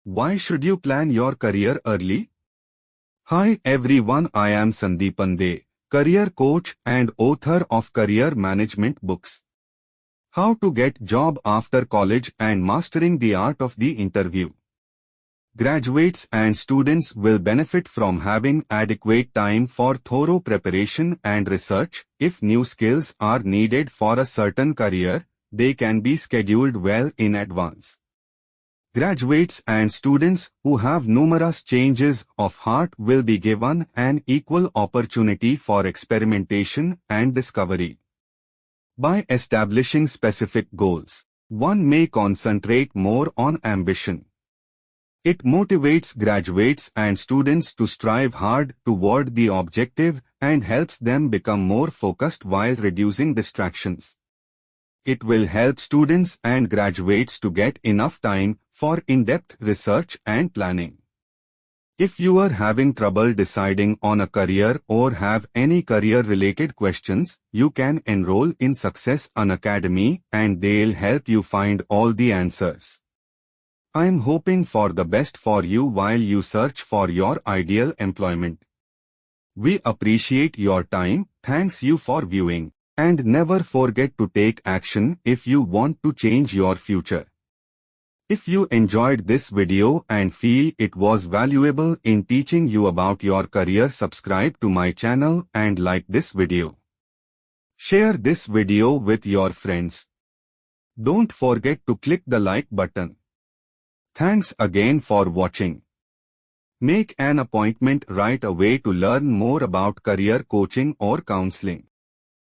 Why should you plan your career early? Hi everyone, I am Sandeepan De, career coach and author of career management books. How to get job after college and mastering the art of the interview. Graduates and students will benefit from having adequate time for thorough preparation and research. If new skills are needed for a certain career, they can be scheduled well in advance. Graduates and students who have numerous changes of heart will be given an equal opportunity for experimentation and discovery. By establishing specific goals, one may concentrate more on ambition. It motivates graduates and students to strive hard toward the objective and helps them become more focused while reducing distractions. It will help students and graduates to get enough time for in-depth research and planning. If you are having trouble deciding on a career or have any career-related questions, you can enroll in Success Unacademy and they'll help you find all the answers. I'm hoping for the best for you while you search for your ideal employment. We appreciate your time, thanks you for viewing, and never forget to take action if you want to change your future. If you enjoyed this video and feel it was valuable in teaching you about your career, subscribe to my channel and like this video. Share this video with your friends. Don't forget to click the like button. Thanks again for watching. Make an appointment right away to learn more about career coaching or counseling.